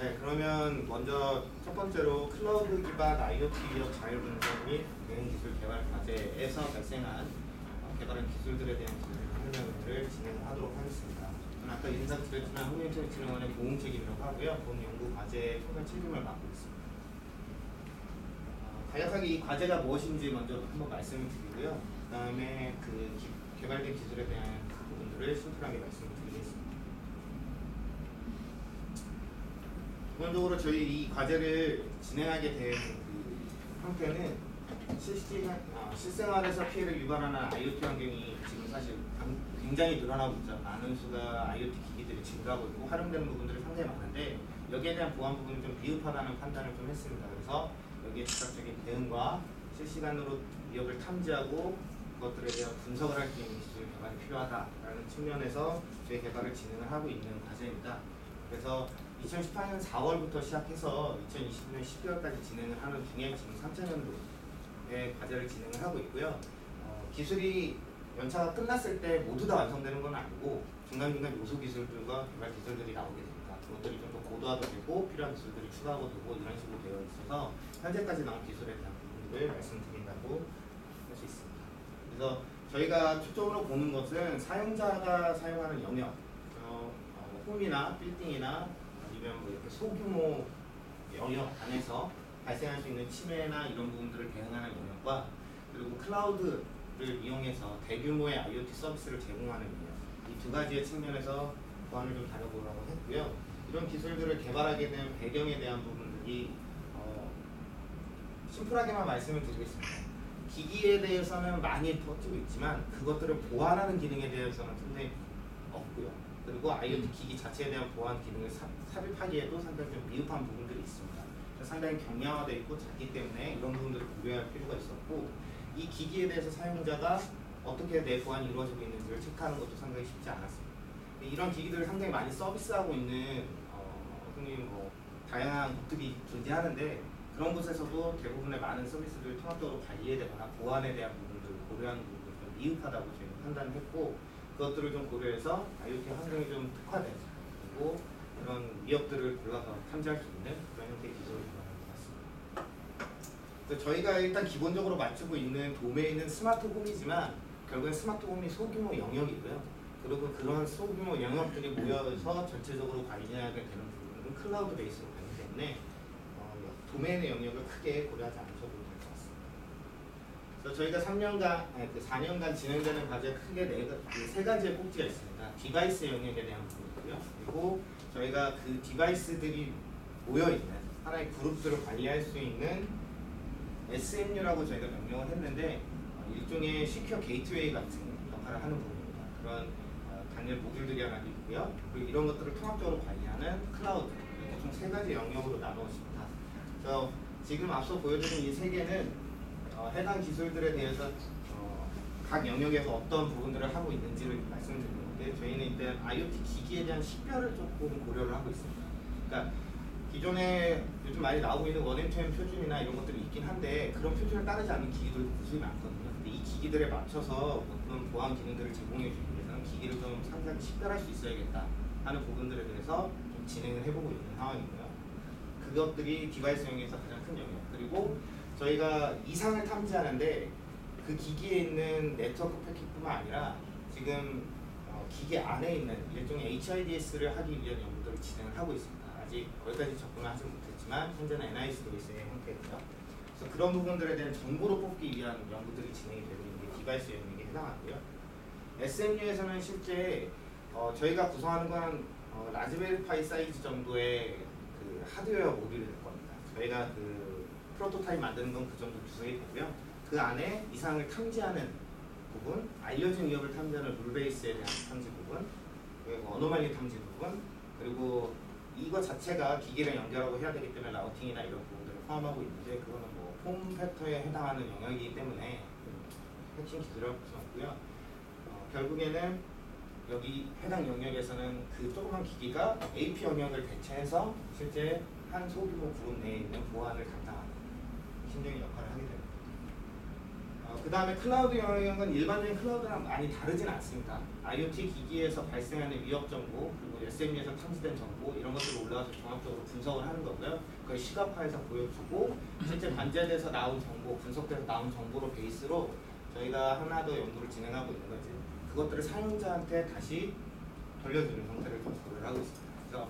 네, 그러면 먼저 첫 번째로 클라우드 기반 IoT 위협 자율 분석 및 대응 기술 개발 과제에서 발생한 개발한 기술들에 대한 설명을 진행하도록 하겠습니다. 저는 아까 인사드렸지만 한국인터넷진흥원의 공공책임이라고 하고요. 본 연구 과제의 총괄 책임을 맡고 있습니다. 간략하게 이 과제가 무엇인지 먼저 한번 말씀을 드리고요. 그 다음에 그 개발된 기술에 대한 부분들을 심플하게 말씀을 드리겠습니다. 기본적으로 저희 이 과제를 진행하게 된 그 형태는 실생활에서 피해를 유발하는 IoT 환경이 지금 사실 굉장히 늘어나고 있죠. 많은 수가 IoT 기기들이 증가하고 있고 활용되는 부분들이 상당히 많은데 여기에 대한 보안 부분이 좀 비흡하다는 판단을 좀 했습니다. 그래서 여기에 즉각적인 대응과 실시간으로 위협을 탐지하고 그것들에 대한 분석을 할 수 있는 기술 개발이 필요하다라는 측면에서 저희 개발을 진행을 하고 있는 과제입니다. 그래서 2018년 4월부터 시작해서 2020년 12월까지 진행을 하는 중에 지금 3차년도의 과제를 진행을 하고 있고요. 기술이 연차가 끝났을 때 모두 다 완성되는 건 아니고 중간중간 요소 기술들과 개발 기술들이 나오게 됩니다. 그것들이 좀 더 고도화되고 필요한 기술들이 추가하고 되고 이런 식으로 되어 있어서 현재까지 나온 기술에 대한 부분을 말씀드린다고 할 수 있습니다. 그래서 저희가 초점으로 보는 것은 사용자가 사용하는 영역, 홈이나 빌딩이나 아니면 뭐 이렇게 소규모 영역 안에서 발생할 수 있는 침해나 이런 부분들을 대응하는 영역과 그리고 클라우드를 이용해서 대규모의 IoT 서비스를 제공하는 영역, 이 두 가지의 측면에서 보안을 좀 다뤄보려고 했고요. 이런 기술들을 개발하게 된 배경에 대한 부분들이 심플하게만 말씀을 드리겠습니다. 기기에 대해서는 많이 퍼지고 있지만 그것들을 보완하는 기능에 대해서는 상당히 없고요. 그리고 IoT 기기 자체에 대한 보안 기능을 삽입하기에도 상당히 좀 미흡한 부분들이 있습니다. 상당히 경량화되어 있고 작기 때문에 이런 부분들을 고려할 필요가 있었고 이 기기에 대해서 사용자가 어떻게 내 보안이 이루어지고 있는지를 체크하는 것도 상당히 쉽지 않았습니다. 이런 기기들을 상당히 많이 서비스하고 있는 흔히 뭐 다양한 곳들이 존재하는데 그런 곳에서도 대부분의 많은 서비스를 통합적으로 관리해야 되거나 보안에 대한 부분들을 고려하는 부분들이 좀 미흡하다고 저희는 판단을 했고 그것들을 좀 고려해서 IoT 환경이 좀 특화된 그리고 그런 위협들을 골라서 탐지할 수 있는 그런 형태의 기술을 개발한 것 같습니다. 그래서 저희가 일단 기본적으로 맞추고 있는 도메인은 스마트 홈이지만 결국엔 스마트 홈이 소규모 영역이고요. 그리고 그런 소규모 영역들이 모여서 전체적으로 관리하게 되는 부분은 클라우드 베이스로 가기 때문에 도메인의 영역을 크게 고려하지 않으셔도 될 것 같습니다. 그래서 저희가 4년간 진행되는 과제 크게 세 가지의 꼭지가 있습니다. 디바이스 영역에 대한 부분이고요. 그리고 저희가 그 디바이스들이 모여있는 하나의 그룹들을 관리할 수 있는 SMU라고 저희가 명명을 했는데 일종의 시큐어 게이트웨이 같은 역할을 하는 부분입니다. 그런 단일 모듈들이 하나 있고요. 그리고 이런 것들을 통합적으로 관리하는 클라우드 이렇게 총 세 가지 영역으로 나누었습니다. 그래서 지금 앞서 보여드린 이 세 개는 해당 기술들에 대해서 각 영역에서 어떤 부분들을 하고 있는지를 말씀드리는 건데 저희는 일단 IoT 기기에 대한 식별을 조금 고려를 하고 있습니다. 그러니까 기존에 요즘 많이 나오고 있는 1M2M 표준이나 이런 것들이 있긴 한데 그런 표준을 따르지 않는 기기들도 무수히 많거든요. 근데 이 기기들에 맞춰서 어떤 보안 기능들을 제공해 주기 위해서는 기기를 좀 상세하게 식별할 수 있어야겠다 하는 부분들에 대해서 좀 진행을 해보고 있는 상황이고요. 그것들이 디바이스 영역에서 가장 큰 영역 그리고 저희가 이상을 탐지하는데 그 기기에 있는 네트워크 패킷뿐만 아니라 지금 기기 안에 있는 일종의 HIDS를 하기 위한 연구들을 진행을 하고 있습니다. 아직 거기까지 접근을 하지 못했지만 현재는 NIS 베이스의 형태고요. 그래서 그런 부분들에 대한 정보를 뽑기 위한 연구들이 진행이 되고 있는 게 디바이스 영역에 해당하고요. SMU에서는 실제 저희가 구성하는 건 라즈베리 파이 사이즈 정도의 그 하드웨어 모듈일 겁니다. 저희가 그 프로토타입 만드는 건 그 정도 구성이 되고요. 그 안에 이상을 탐지하는 부분, 알려진 위협을 탐지하는 룰 베이스에 대한 탐지 부분, 그리고 어노말리 탐지 부분, 그리고 이거 자체가 기기랑 연결하고 해야 되기 때문에 라우팅이나 이런 부분들을 포함하고 있는데 그거는 뭐 폼 팩터에 해당하는 영역이기 때문에 핵심 기술이라고 볼 수 없고요. 결국에는 여기 해당 영역에서는 그 조그만 기기가 AP 영역을 대체해서 실제 한 소규모 그룹 내에 있는 보안을 담당하는 핵심적인 역할을 하게 됩니다. 그 다음에 클라우드 영역은 일반적인 클라우드랑 많이 다르진 않습니다. IoT 기기에서 발생하는 위협 정보, 그리고 SME에서 탐지된 정보 이런 것들을 올라가서 종합적으로 분석을 하는 거고요. 그걸 시각화해서 보여주고 실제 관제돼서 나온 정보, 분석돼서 나온 정보로 베이스로 저희가 하나 더 연구를 진행하고 있는 거지. 그것들을 사용자한테 다시 돌려주는 형태를 접근을 하고 있습니다. 그래서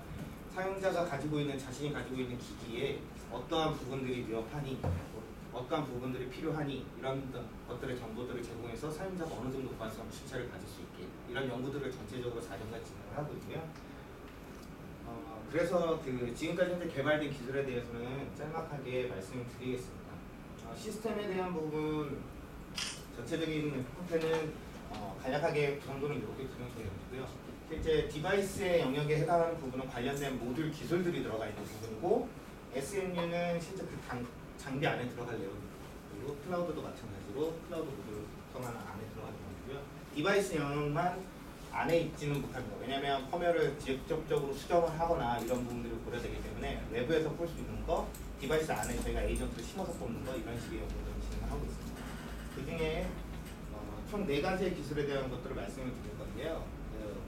사용자가 가지고 있는 자신이 가지고 있는 기기에 어떠한 부분들이 위협하니, 어떠한 부분들이 필요하니 이런 것들의 정보들을 제공해서 사용자가 어느 정도 보안성 실체를 가질 수 있게 이런 연구들을 전체적으로 4년간 진행을 하고 있고요. 그래서 지금까지 현재 개발된 기술에 대해서는 짤막하게 말씀을 드리겠습니다. 시스템에 대한 부분 전체적인 형태는 간략하게 그 정도는 이렇게 구성되어 있고요. 실제 디바이스의 영역에 해당하는 부분은 관련된 모듈 기술들이 들어가 있는 부분이고 SMU는 실제 그 장비 안에 들어갈 내용입니다. 그리고 클라우드도 마찬가지로 클라우드 모듈 구성하는 안에 들어가는 부분이고요. 디바이스 영역만 안에 있지는 못합니다. 왜냐하면 펌웨어를 직접적으로 수정을 하거나 이런 부분들이 고려되기 때문에 외부에서 볼 수 있는 거, 디바이스 안에 저희가 에이전트를 심어서 뽑는 거 이런 식의 연구들을 진행하고 있습니다. 그 중에 총 4가지의 기술에 대한 것들을 말씀을 드릴 건데요.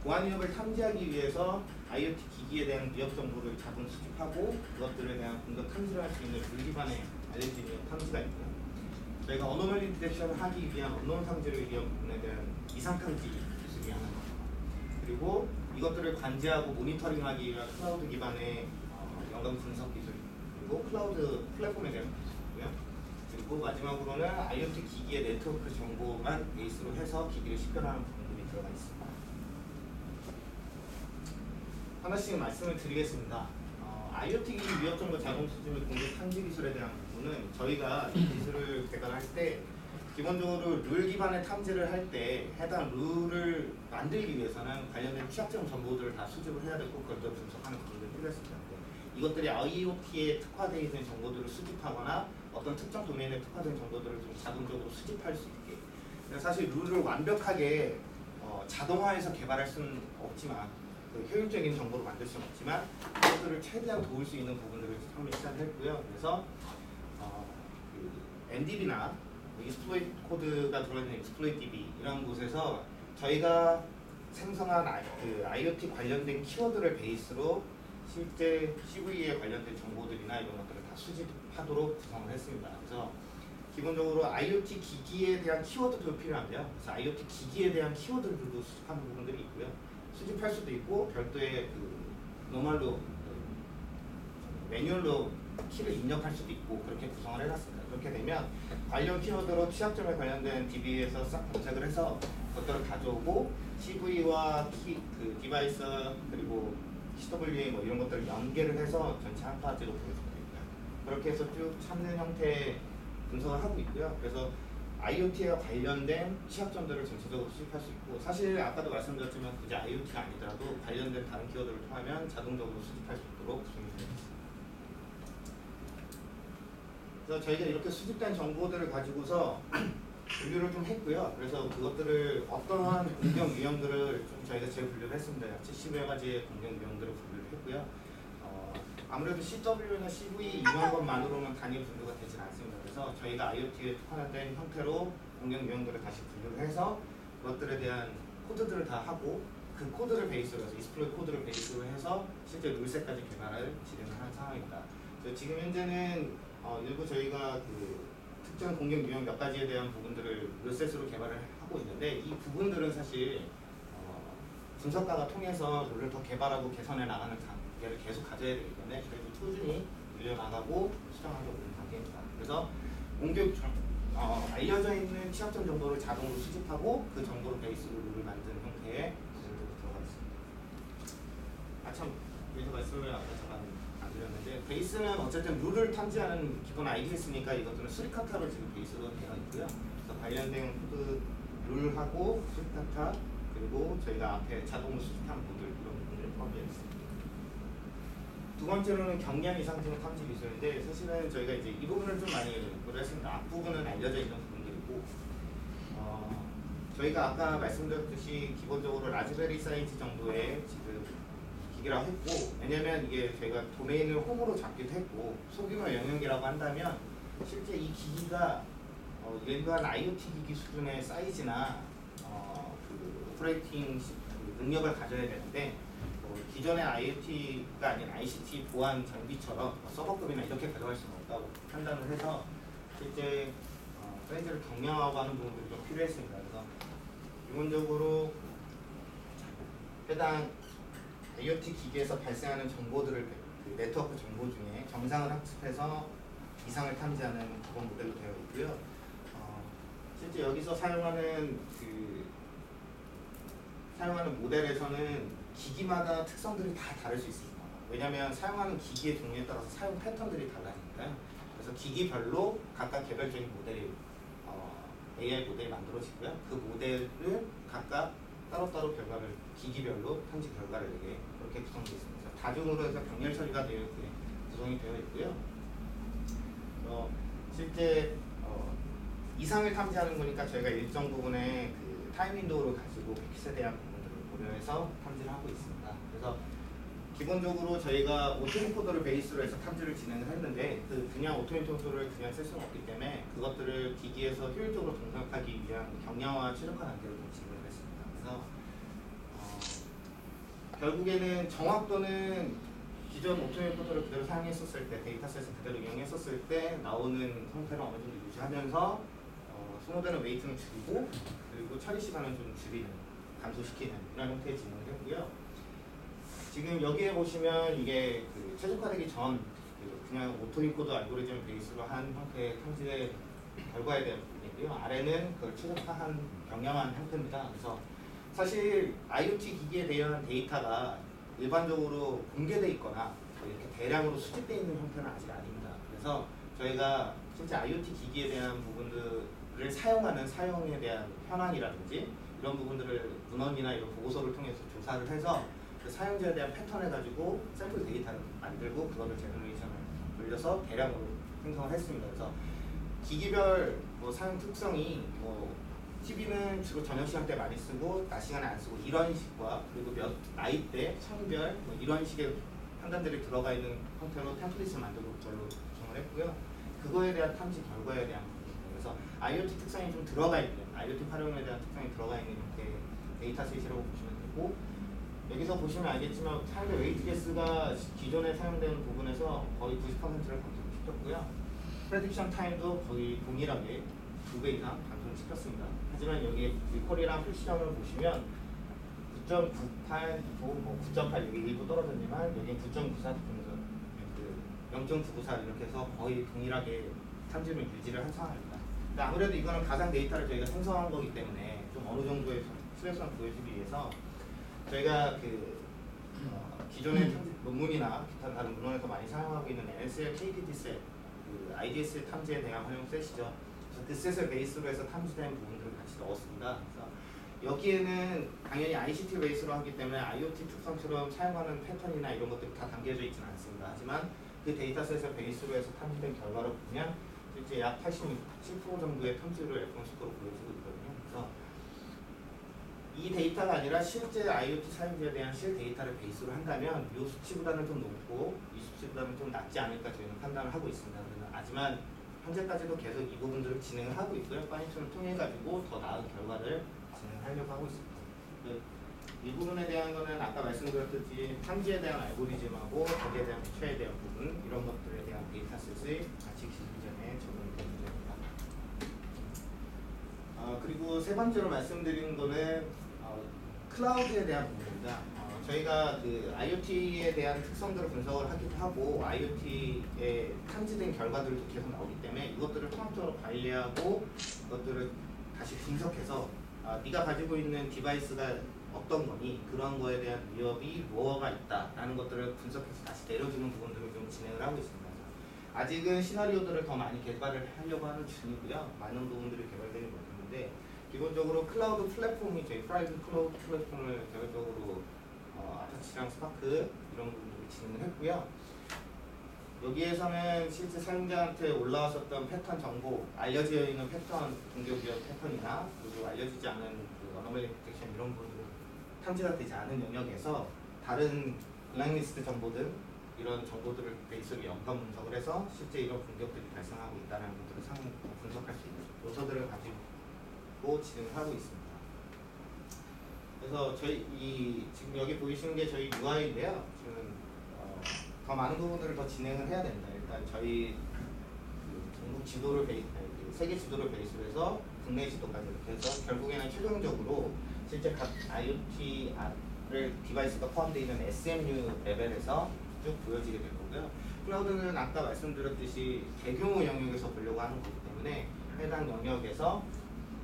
보안 위협을 탐지하기 위해서 IoT 기기에 대한 위협 정보를 자동 수집하고 그것들에 대한 공격 탐지를 할 수 있는 룰 기반의 알려진 위협 탐지가 있고요. 저희가 어노멀리 디텍션을 하기 위한 언론 탐지를 위한 부분에 대한 이상 탐지 기술이 하나 있습니다. 그리고 이것들을 관제하고 모니터링하기 위한 클라우드 기반의 영감 분석 기술, 그리고 클라우드 플랫폼에 대한 기술이고요. 그리고 마지막으로는 IoT 기기의 네트워크 정보만 베이스로 해서 기기를 식별하는 부분들이 들어가 있습니다. 하나씩 말씀을 드리겠습니다. IoT 기기 위협 정보 자동 수집 및 공격 탐지 기술에 대한 부분은 저희가 이 기술을 개발할 때 기본적으로 룰 기반의 탐지를 할 때 해당 룰을 만들기 위해서는 관련된 취약점 정보들을 다 수집을 해야 되고 그걸 또 분석하는 부분들이 필요했습니다. 이것들이 IoT에 특화되어 있는 정보들을 수집하거나 어떤 특정 도메인에 특화된 정보들을 좀 자동적으로 수집할 수 있게. 사실 룰을 완벽하게 자동화해서 개발할 수는 없지만 효율적인 정보로 만들 수는 없지만 그것들을 최대한 도울 수 있는 부분들을 처음에 시작을 했고요. 그래서 NDB나 익스플로이트 코드가 들어있는 익스플로이트 DB 이런 곳에서 저희가 생성한 IoT 관련된 키워드를 베이스로 실제 CV에 관련된 정보들이나 이런 것들을 다 수집하도록 구성을 했습니다. 그래서 기본적으로 IoT 기기에 대한 키워드도 필요한데요. 그래서 IoT 기기에 대한 키워드들도 수집하는 부분들이 있고요. 수집할 수도 있고 별도의 노멀로 매뉴얼로 키를 입력할 수도 있고 그렇게 구성을 해놨습니다. 그렇게 되면 관련 키워드로 취약점에 관련된 DB에서 싹 검색을 해서 그것들을 가져오고 CV와 디바이스 그리고 CWA 뭐 이런 것들을 연계를 해서 전체 한 파지로 보여주고 있고요. 그렇게 해서 쭉 찾는 형태의 분석을 하고 있고요. 그래서 IoT와 관련된 취약점들을 전체적으로 수집할 수 있고 사실 아까도 말씀드렸지만 굳이 IoT가 아니더라도 관련된 다른 키워드를 통하면 자동적으로 수집할 수 있도록 구성이 되어 있습니다. 그래서 저희가 이렇게 수집된 정보들을 가지고서 분류를 좀 했고요. 그래서 그것들을 어떠한 공격 유형들을 좀 저희가 재분류를 했습니다. 70여 가지의 공격 유형들을 분류를 했고요. 아무래도 CW나 CV 이런 것만으로는 단일 분류가 되진 않습니다. 그래서 저희가 IoT에 특화된 형태로 공격 유형들을 다시 분류를 해서 그것들에 대한 코드들을 다 하고 그 코드를 베이스로 해서 익스플로이트 코드를 베이스로 해서 실제 룰셋까지 개발을 진행을 한 상황입니다. 그래서 지금 현재는 일부 저희가 특정 공격 유형 몇 가지에 대한 부분들을 룰셋으로 개발을 하고 있는데 이 부분들은 사실 분석가가 통해서 룰을 더 개발하고 개선해 나가는 단계를 계속 가져야 되기 때문에 저희도 꾸준히 늘려나가고 수정하려고 하는 단계입니다. 그래서 공격 알려져 있는 취약점 정보를 자동으로 수집하고 그 정보를 베이스로 룰을 만드는 형태의 기술들이 들어가 있습니다. 참 여기서 말씀을 아까 잠깐 안 드렸는데 베이스는 어쨌든 룰을 탐지하는 기본 IDS니까 이것들은 수리카타로 지금 베이스로 되어 있고요. 그래서 관련된 코드 룰하고 수리카타 그리고 저희가 앞에 자동으로 수집한 모듈 이런 부분을 포함되어 있습니다. 두 번째로는 경량 이상징후 탐지 기술인데 사실은 저희가 이제 이 부분을 좀 많이 고려했습니다. 앞부분은 알려져 있는 부분들이고 저희가 아까 말씀드렸듯이 기본적으로 라즈베리 사이즈 정도의 지금 기기라고 했고 왜냐면 이게 저희가 도메인을 홈으로 잡기도 했고 소규모 영역이라고 한다면 실제 이 기기가 일반 IoT 기기 수준의 사이즈나 그 오퍼레이팅 그 능력을 가져야 되는데 기존의 IoT가 아닌 ICT 보안 장비처럼 서버급이나 이렇게 가져갈 수는 없다고 판단을 해서 실제 사이즈를 경량화하고 하는 부분들이 좀 필요했습니다. 그래서 기본적으로 해당 IoT 기기에서 발생하는 정보들을 그 네트워크 정보 중에 정상을 학습해서 이상을 탐지하는 기본 모델로 되어 있고요. 실제 여기서 사용하는 모델에서는 기기마다 특성들이 다 다를 수 있습니다. 왜냐하면 사용하는 기기의 종류에 따라서 사용 패턴들이 달라지니까요. 그래서 기기별로 각각 개별적인 모델이 AI 모델이 만들어지고요. 그 모델을 각각 따로따로 기기별로 탐지 결과를 내게 그렇게 구성되어 있습니다. 다중으로 해서 병렬 처리가 되어 있고요. 구성이 되어 있고요. 실제 이상을 탐지하는 거니까 저희가 일정 부분의 그 타임 윈도우를 가지고 픽스에 대한 부분들을 고려해서 탐지를 하고 있습니다. 그래서 기본적으로 저희가 오토인코더를 베이스로 해서 탐지를 진행을 했는데 그냥 오토인코더를 그냥 쓸 수는 없기 때문에 그것들을 기기에서 효율적으로 동작하기 위한 경량화 최적화 단계로 좀 진행을 했습니다. 그래서 결국에는 정확도는 기존 오토인코더를 그대로 사용했었을 때 데이터셋을 그대로 이용했었을 때 나오는 형태를 어느 정도 유지하면서 소모되는 웨이트는 줄이고 그리고 처리 시간은 좀 줄이는 감소시키는 이런 형태의 진행을 했고요. 지금 여기에 보시면 이게 그 최적화되기 전 그냥 오토인코더 알고리즘 베이스로 한 형태의 탐지의 결과에 대한 부분이고요. 아래는 그걸 최적화한 경량한 형태입니다. 그래서 사실 IoT 기기에 대한 데이터가 일반적으로 공개되어 있거나 이렇게 대량으로 수집되어 있는 형태는 아직 아닙니다. 그래서 저희가 실제 IoT 기기에 대한 부분들을 사용하는 사용에 대한 현황이라든지 이런 부분들을 문헌이나 이런 보고서를 통해서 조사를 해서 그 사용자에 대한 패턴을 가지고 샘플 데이터를 만들고 그거를 제너레이션을 돌려서 대량으로 생성을 했습니다. 그래서 기기별 사용 특성이 TV는 주로 저녁 시간 때 많이 쓰고 낮 시간에 안 쓰고 이런 식과 그리고 몇 나이대, 성별 이런 식의 판단들이 들어가 있는 형태로 템플릿을 만들고 그걸로 구성을 했고요. 그거에 대한 탐지 결과에 대한 부분입니다. 그래서 IoT 특성이 좀 들어가 있는 IoT 활용에 대한 특성이 들어가 있는 형태의 데이터셋이라고 보시면 되고 여기서 보시면 알겠지만 사용자 웨이트 게스가 기존에 사용되는 부분에서 거의 90%를 감소시켰고요. 프레딕션 타임도 거의 동일하게 2배 이상 감소시켰습니다. 하지만 여기 리콜이랑 프리시전을 보시면 9.98, 9.8 여기 일부 떨어졌지만 여기 9.94 0.994 이렇게 해서 거의 동일하게 탐지를 유지를 한 상황입니다. 근데 아무래도 이거는 가상 데이터를 저희가 생성한 거기 때문에 좀 어느 정도의 신뢰성을 보여주기 위해서 저희가 기존의 논문이나 기타 다른 문헌에서 많이 사용하고 있는 NSL KDD 셋, IDS 탐지에 대한 활용 셋이죠. 그래서 그 셋을 베이스로 해서 탐지된 부분들을 같이 넣었습니다. 그래서 여기에는 당연히 ICT 베이스로 하기 때문에 IoT 특성처럼 사용하는 패턴이나 이런 것들이 다 담겨져 있지는 않습니다. 하지만 그 데이터셋을 베이스로 해서 탐지된 결과를 보면 실제 약 87% 정도의 탐지를 F1 속도로 보여주고 있거든요. 그래서 이 데이터가 아니라 실제 IoT 사용자에 대한 실 데이터를 베이스로 한다면 이 수치보다는 좀 높고 이 수치보다는 좀 낮지 않을까 저희는 판단을 하고 있습니다. 하지만 현재까지도 계속 이 부분들을 진행을 하고 있고요. 파인튠을 통해 가지고 더 나은 결과를 진행하려고 하고 있습니다. 이 부분에 대한 거는 아까 말씀드렸듯이 탐지에 대한 알고리즘하고 거기에 대한 피처에 대한 부분 이런 것들에 대한 데이터셋의 가치 기준점에 적용이 되는 문제입니다. 그리고 세 번째로 말씀드리는 거는 클라우드에 대한 부분입니다. 저희가 그 IoT에 대한 특성들을 분석을 하기도 하고 IoT에 탐지된 결과들도 계속 나오기 때문에 이것들을 통합적으로 관리하고 이것들을 다시 분석해서 네가 가지고 있는 디바이스가 어떤 거니 그런 거에 대한 위협이 뭐가 있다라는 것들을 분석해서 다시 내려주는 부분들을 좀 진행을 하고 있습니다. 아직은 시나리오들을 더 많이 개발을 하려고 하는 중이고요. 많은 부분들이 개발되는 것 같은데 기본적으로 클라우드 플랫폼이 저희 프라이빗 클라우드 플랫폼을 대외적으로 아파치랑 스파크 이런 부분들을 진행을 했고요. 여기에서는 실제 사용자한테 올라왔었던 패턴 정보, 알려져 있는 패턴, 공격 위협 패턴이나 그리고 알려지지 않은 그 어노멀리 디텍션 이런 부분들을 탐지가 되지 않은 영역에서 다른 블랙리스트 정보들 이런 정보들을 베이스로 연관 분석을 해서 실제 이런 공격들이 발생하고 있다는 것들을 분석할 수 있는 요소들을 가지고 진행을 하고 있습니다. 그래서 저희 지금 여기 보이시는 게 저희 UI인데요. 지금 더 많은 부분들을 더 진행을 해야 됩니다. 일단 저희 전국 지도를 세계 지도를 베이스로 해서 국내 지도까지 이렇게 해서 결국에는 최종적으로 실제 각 IoT를 디바이스가 포함되어 있는 SMU 레벨에서 쭉 보여지게 될 거고요. 클라우드는 아까 말씀드렸듯이 대규모 영역에서 보려고 하는 거기 때문에 해당 영역에서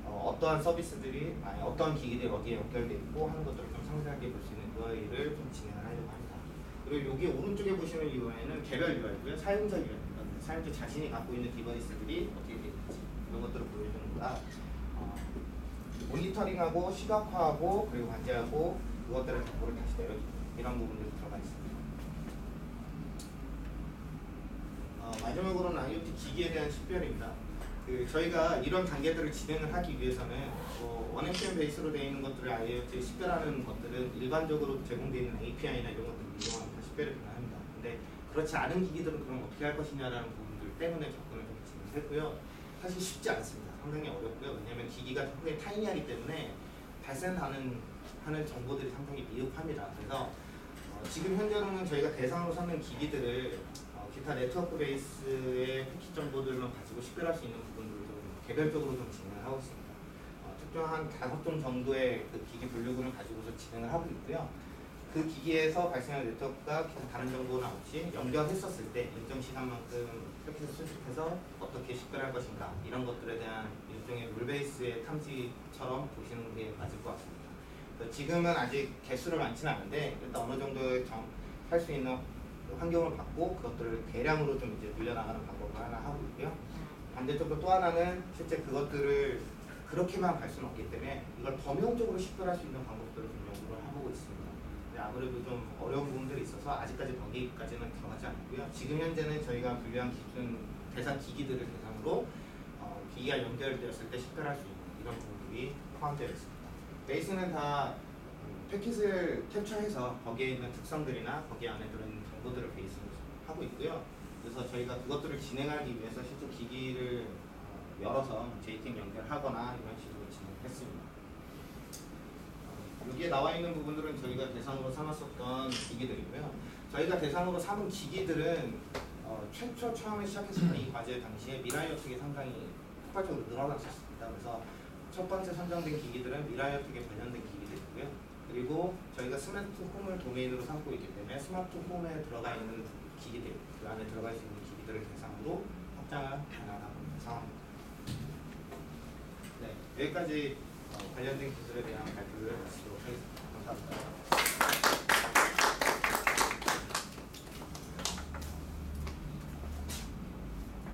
어떠한 서비스들이 어떠한 기기들이 어디에 연결되어 있고 하는 것들을 좀 상세하게 볼 수 있는 UI를 좀 진행을 하려고 합니다. 그리고 여기 오른쪽에 보시는 UI는 개별 UI고요. 사용자 UI입니다. 사용자 자신이 갖고 있는 디바이스들이 어떻게 되어 있는지 이런 것들을 보여주는 거라 모니터링하고 시각화하고 그리고 관제하고 그것들의 정보를 다시 내려주고 이런 부분들이 들어가 있습니다. 마지막으로는 IoT 기기에 대한 식별입니다. 저희가 이런 단계들을 진행을 하기 위해서는 원MCM 베이스로 되어 있는 것들을 IoT에 식별하는 것들은 일반적으로 제공되어 있는 API나 이런 것들을 이용하면 다 식별이 가능합니다. 근데 그렇지 않은 기기들은 그럼 어떻게 할 것이냐라는 부분들 때문에 접근을 좀 진행했고요. 사실 쉽지 않습니다. 상당히 어렵고요. 왜냐하면 기기가 상당히 타이니하기 때문에 발생하는 정보들이 상당히 미흡합니다. 그래서 지금 현재로는 저희가 대상으로 삼는 기기들을 기타 네트워크 베이스의 패킷 정보들만 가지고 식별할 수 있는 부분들을 좀 개별적으로 좀 진행을 하고 있습니다. 특정한 5종 정도의 그 기기 분류군을 가지고서 진행을 하고 있고요. 그 기기에서 발생한 네트워크가 다른 정보나 없이 연결했었을 때 일정 시간만큼 패킷을 수집해서 어떻게 식별할 것인가 이런 것들에 대한 일종의 룰 베이스의 탐지처럼 보시는 게 맞을 것 같습니다. 지금은 아직 개수를 많지는 않은데 일단 어느 정도의 할 수 있는 환경을 받고 그것들을 대량으로 좀 이제 늘려나가는 방법을 하나 하고 있고요. 반대쪽으로 또 하나는 실제 그것들을 그렇게만 갈 수는 없기 때문에 이걸 범용적으로 식별할 수 있는 방법들을 좀 연구를 해보고 있습니다. 근데 아무래도 좀 어려운 부분들이 있어서 아직까지 거기까지는 들어가지 않고요. 지금 현재는 저희가 분류한 기준 대상 기기들을 대상으로 기기가 연결되었을 때 식별할 수 있는 이런 부분들이 포함되어 있습니다. 베이스는 다 패킷을 캡처해서 거기에 있는 특성들이나 거기 안에 들어있는 정보들을 베이스로 하고 있고요. 그래서 저희가 그것들을 진행하기 위해서 실제 기기를 열어서 JTing 연결하거나 이런 식으로 진행했습니다. 여기에 나와 있는 부분들은 저희가 대상으로 삼았었던 기기들이고요. 저희가 대상으로 삼은 기기들은 최초 처음에 시작했을 때 이 과제 당시에 미라이어틱이 상당히 폭발적으로 늘어났었습니다. 그래서 첫 번째 선정된 기기들은 미라이어틱에 관련된 기기들이고요. 그리고 저희가 스마트 홈을 도메인으로 삼고 있기 때문에 스마트 홈에 들어가 있는 기기들, 그 안에 들어갈 수 있는 기기들을 대상으로 확장을 가능하고 있는 상황입니다. 네, 여기까지 관련된 기술에 대한 발표를 마치도록 하겠습니다. 감사합니다.